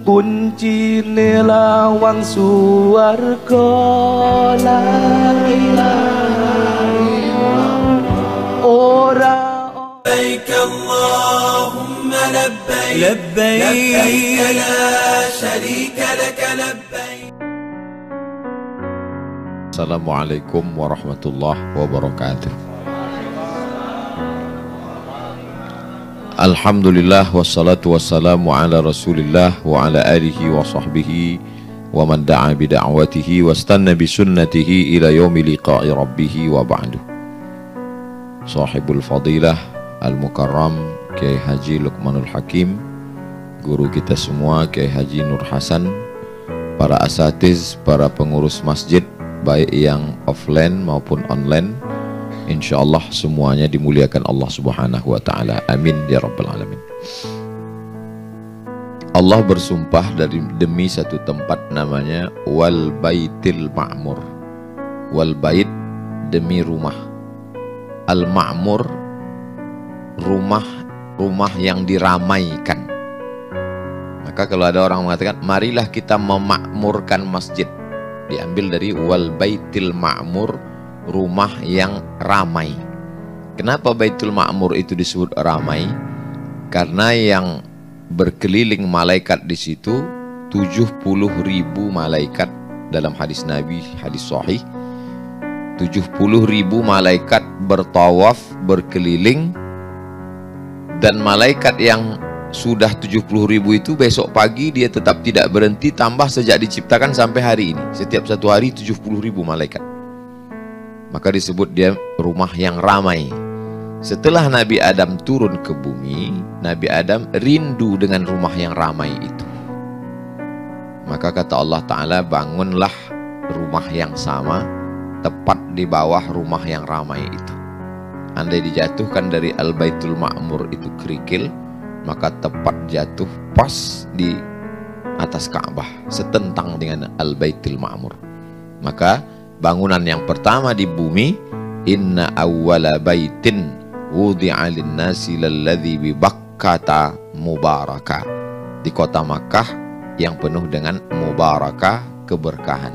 kunci lawang suwarga la ilaha illallah ora لبيك اللهم لبيك لبيك لا شريك لك لبيك. Assalamualaikum warahmatullahi wabarakatuh. Alhamdulillah wassalatu wassalamu ala rasulillah wa ala alihi wa sahbihi wa man da'a bida'watihi wa istanna bisunnatihi ila yaumi liqa'i rabbih wa ba'du. Sahibul fadilah Al-Mukarram Kiai Haji Luqmanul Hakim, guru kita semua Kiai Haji Nur Hasan, para asatiz, para pengurus masjid baik yang offline maupun online, insyaallah semuanya dimuliakan Allah Subhanahu wa taala. Amin ya rabbal alamin. Allah bersumpah demi satu tempat namanya Wal Baitil Ma'mur. Wal Bait demi rumah. Al Ma'mur rumah yang diramaikan. Maka kalau ada orang mengatakan marilah kita memakmurkan masjid, diambil dari Wal Baitil Ma'mur, rumah yang ramai. Kenapa Baitul Ma'mur itu disebut ramai? Karena yang berkeliling malaikat di situ 70.000 malaikat dalam hadis Nabi, hadis sahih. 70.000 malaikat bertawaf, berkeliling, dan malaikat yang sudah 70.000 itu besok pagi dia tetap tidak berhenti, tambah sejak diciptakan sampai hari ini. Setiap satu hari 70.000 malaikat. Maka disebut dia rumah yang ramai. Setelah Nabi Adam turun ke bumi, Nabi Adam rindu dengan rumah yang ramai itu. Maka kata Allah Ta'ala, bangunlah rumah yang sama tepat di bawah rumah yang ramai itu. Andai dijatuhkan dari Al-Baitul Ma'mur itu kerikil, maka tepat jatuh pas di atas Ka'bah, setentang dengan Al-Baitul Ma'mur. Maka bangunan yang pertama di bumi, inna awwala baitin wudi'a lin-nasi lalladzi bi Bakkata mubaraka, di kota Makkah yang penuh dengan mubarakah, keberkahan.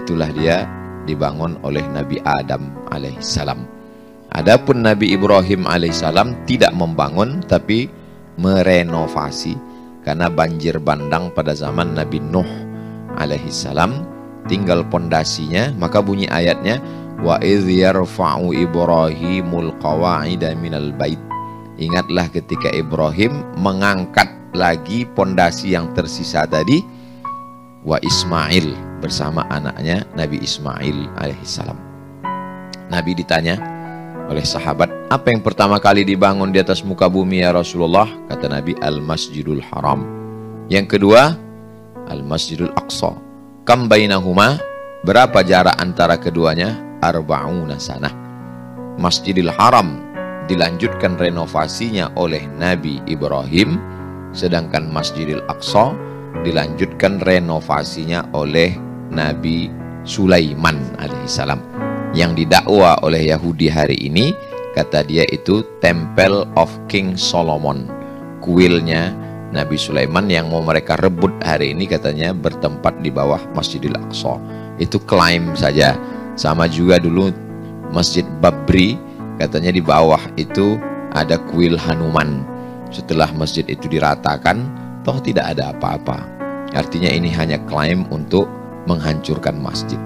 Itulah dia dibangun oleh Nabi Adam alaihissalam. Adapun Nabi Ibrahim alaihissalam tidak membangun tapi merenovasi, karena banjir bandang pada zaman Nabi Nuh alaihissalam, tinggal pondasinya. Maka bunyi ayatnya, wa idz yarfa'u Ibrahimul qawa'ida minal bait. Ingatlah ketika Ibrahim mengangkat lagi pondasi yang tersisa tadi, wa Ismail, bersama anaknya Nabi Ismail alaihissalam. Nabi ditanya oleh sahabat, apa yang pertama kali dibangun di atas muka bumi ya Rasulullah? Kata Nabi, Al-Masjidul Haram. Yang kedua, Al-Masjidul Aqsa. Kam bainahuma, berapa jarak antara keduanya? Arba'una sanah. Masjidil Haram dilanjutkan renovasinya oleh Nabi Ibrahim, sedangkan Masjidil Aqsa dilanjutkan renovasinya oleh Nabi Sulaiman alaihissalam, yang didakwa oleh Yahudi hari ini. Kata dia itu Temple of King Solomon, kuilnya Nabi Sulaiman yang mau mereka rebut hari ini, katanya bertempat di bawah Masjidil Aqsa. Itu klaim saja. Sama juga dulu Masjid Babri, katanya di bawah itu ada kuil Hanuman. Setelah masjid itu diratakan, toh tidak ada apa-apa. Artinya ini hanya klaim untuk menghancurkan masjid.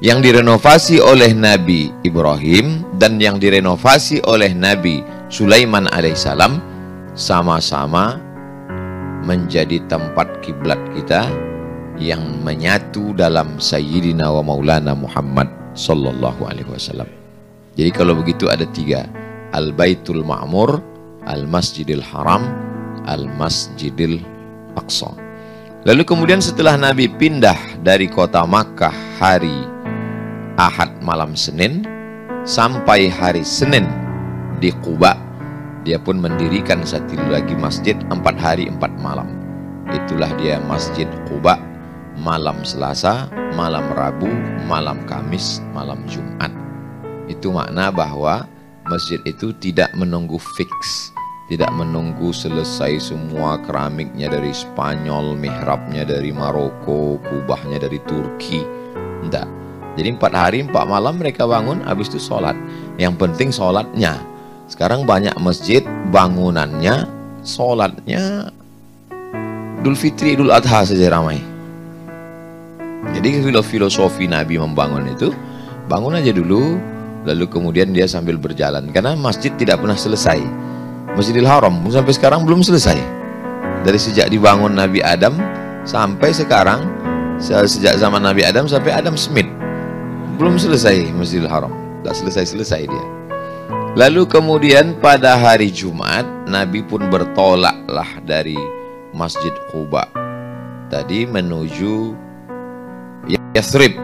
Yang direnovasi oleh Nabi Ibrahim dan yang direnovasi oleh Nabi Sulaiman alaihissalam sama-sama menjadi tempat kiblat kita yang menyatu dalam Sayyidina wa Maulana Muhammad sallallahu alaihi wasallam. Jadi kalau begitu ada tiga: Al-Baitul Ma'mur, Al-Masjidil Haram, Al-Masjidil Aqsa. Lalu kemudian setelah Nabi pindah dari kota Makkah hari Ahad malam Senin sampai hari Senin di Quba, dia pun mendirikan satu lagi masjid 4 hari 4 malam. Itulah dia Masjid Quba, malam Selasa, malam Rabu, malam Kamis, malam Jumat. Itu makna bahwa masjid itu tidak menunggu fix, tidak menunggu selesai semua keramiknya dari Spanyol, mihrabnya dari Maroko, kubahnya dari Turki. Enggak. Jadi 4 hari 4 malam mereka bangun, habis itu sholat. Yang penting sholatnya. Sekarang banyak masjid bangunannya, sholatnya Idul Fitri, Idul Adha saja ramai. Jadi filosofi Nabi membangun itu, bangun aja dulu, lalu kemudian dia sambil berjalan. Karena masjid tidak pernah selesai. Masjidil Haram sampai sekarang belum selesai. Dari sejak dibangun Nabi Adam sampai sekarang, sejak zaman Nabi Adam sampai Adam Smith, belum selesai Masjidil Haram. Tidak selesai-selesai dia. Lalu kemudian pada hari Jumat, Nabi pun bertolaklah dari Masjid Quba tadi menuju Yathrib,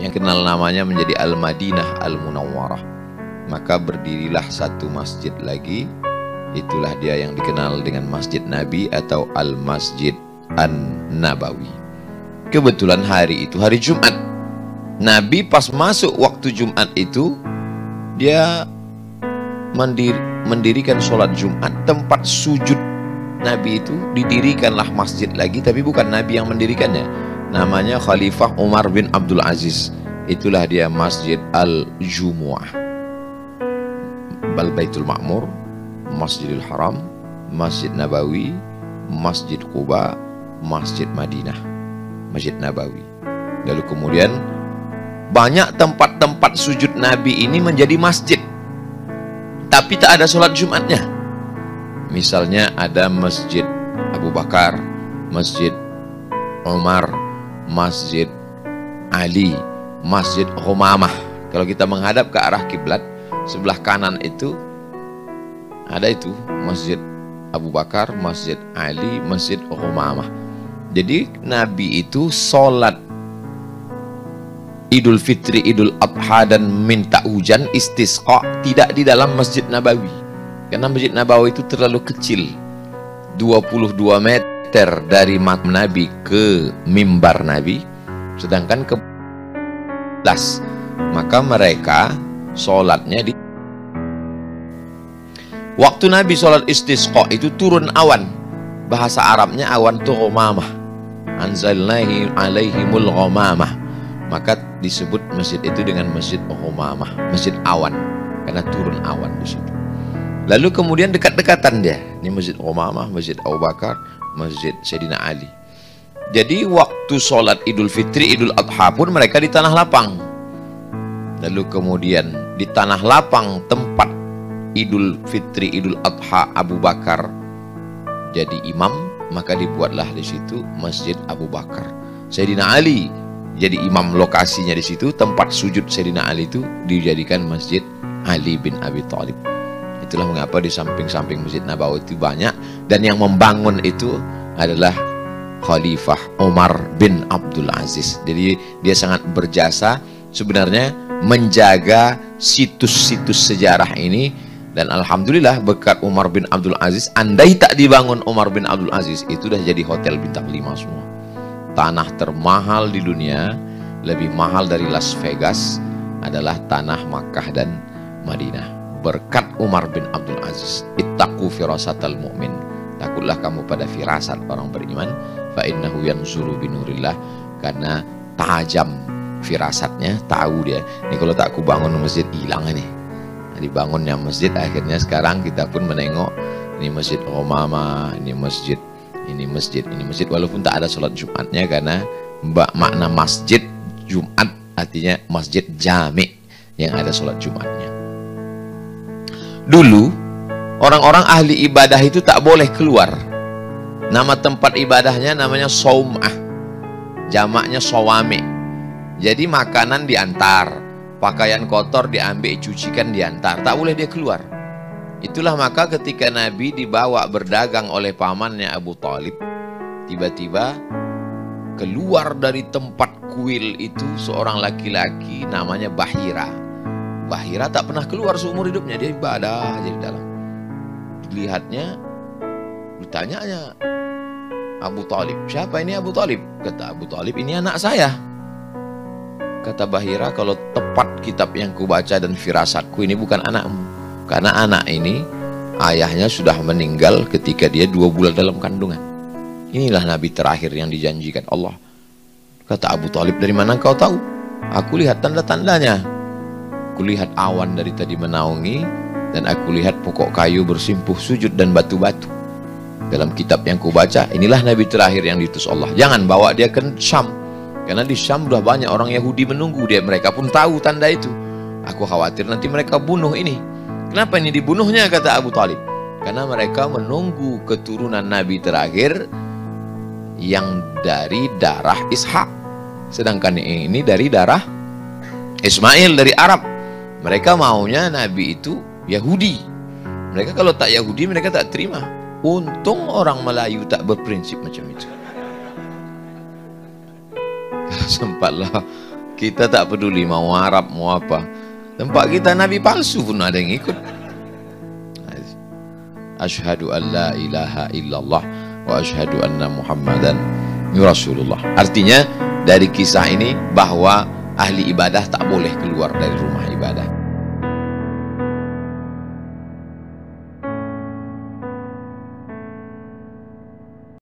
yang kenal namanya menjadi Al-Madinah Al-Munawwarah. Maka berdirilah satu masjid lagi. Itulah dia yang dikenal dengan Masjid Nabi atau Al-Masjid An-Nabawi. Kebetulan hari itu hari Jumat. Nabi pas masuk waktu Jumat itu, dia mendirikan sholat Jumat. Tempat sujud Nabi itu didirikanlah masjid lagi, tapi bukan Nabi yang mendirikannya. Namanya Khalifah Umar bin Abdul Aziz. Itulah dia Masjid Al-Jumu'ah, Baitul Ma'mur, Masjidil Haram, Masjid Nabawi, Masjid Quba, Masjid Madinah, Masjid Nabawi. Lalu kemudian banyak tempat-tempat sujud Nabi ini menjadi masjid, tapi tak ada sholat Jumatnya. Misalnya ada Masjid Abu Bakar, Masjid Umar, Masjid Ali, Masjid Humamah. Kalau kita menghadap ke arah kiblat, sebelah kanan itu ada itu Masjid Abu Bakar, Masjid Ali, Masjid Humamah. Jadi Nabi itu sholat Idul Fitri, Idul Adha dan minta hujan, istisqa tidak di dalam Masjid Nabawi. Karena Masjid Nabawi itu terlalu kecil, 22 meter dari makam Nabi ke mimbar Nabi, sedangkan ke belas. Maka mereka sholatnya di waktu Nabi sholat istisqa itu turun awan. Bahasa Arabnya awan itu ghamamah. Anzalnahi alaihimul ghamamah. Maka disebut masjid itu dengan Masjid Ghamamah, Masjid Awan, karena turun awan di situ. Lalu kemudian dekat-dekatan dia. Ini Masjid Ghamamah, Masjid Abu Bakar, Masjid Sayyidina Ali. Jadi waktu sholat Idul Fitri, Idul Adha pun mereka di tanah lapang. Lalu kemudian di tanah lapang tempat Idul Fitri, Idul Adha Abu Bakar jadi imam, maka dibuatlah di situ Masjid Abu Bakar. Sayyidina Ali jadi imam, lokasinya di situ, tempat sujud Sayyidina Ali itu dijadikan Masjid Ali bin Abi Thalib. Itulah mengapa di samping-samping Masjid Nabawi itu banyak, dan yang membangun itu adalah Khalifah Umar bin Abdul Aziz. Jadi dia sangat berjasa sebenarnya menjaga situs-situs sejarah ini. Dan alhamdulillah berkat Umar bin Abdul Aziz, andai tak dibangun Umar bin Abdul Aziz, itu dah jadi hotel bintang 5 semua. Tanah termahal di dunia, lebih mahal dari Las Vegas, adalah tanah Makkah dan Madinah. Berkat Umar bin Abdul Aziz. Ittaqu firasatal mu'min. Takutlah kamu pada firasat orang beriman. Fa innahu yanzuru binurillah. Karena tajam firasatnya, tahu dia. Ini kalau tak aku bangun masjid, hilang ini. Dibangunnya masjid, akhirnya sekarang kita pun menengok ini Masjid Ghamamah, ini masjid, ini masjid, ini masjid, walaupun tak ada sholat Jumatnya, karena makna masjid Jumat artinya masjid jami yang ada sholat Jumatnya. Dulu orang-orang ahli ibadah itu tak boleh keluar. Nama tempat ibadahnya namanya saumah, jamaknya sawami. Jadi makanan diantar, pakaian kotor diambil, cucikan, diantar, tak boleh dia keluar. Itulah maka ketika Nabi dibawa berdagang oleh pamannya Abu Thalib, tiba-tiba keluar dari tempat kuil itu seorang laki-laki namanya Bahira. Bahira tak pernah keluar seumur hidupnya, dia ibadah aja di dalam. Dilihatnya, ditanyanya Abu Thalib, siapa ini Abu Thalib? Kata Abu Thalib, ini anak saya. Kata Bahira, kalau tepat kitab yang kubaca dan firasatku, ini bukan anakmu. Karena anak ini ayahnya sudah meninggal ketika dia 2 bulan dalam kandungan. Inilah Nabi terakhir yang dijanjikan Allah. Kata Abu Talib, dari mana kau tahu? Aku lihat tanda-tandanya. Aku lihat awan dari tadi menaungi, dan aku lihat pokok kayu bersimpuh sujud dan batu-batu. Dalam kitab yang kubaca, inilah Nabi terakhir yang diutus Allah. Jangan bawa dia ke Syam, karena di Syam sudah banyak orang Yahudi menunggu dia. Mereka pun tahu tanda itu. Aku khawatir nanti mereka bunuh ini. Kenapa ini dibunuhnya, kata Abu Talib? Karena mereka menunggu keturunan Nabi terakhir yang dari darah Ishak, sedangkan ini dari darah Ismail, dari Arab. Mereka maunya Nabi itu Yahudi. Mereka kalau tak Yahudi mereka tak terima. Untung orang Melayu tak berprinsip macam itu. Sempatlah kita tak peduli mau Arab mau apa, tempat kita Nabi palsu pun ada yang ikut. Asyhadu an la ilaha illallah wa asyhadu anna Muhammadan Rasulullah. Artinya dari kisah ini bahwa ahli ibadah tak boleh keluar dari rumah ibadah.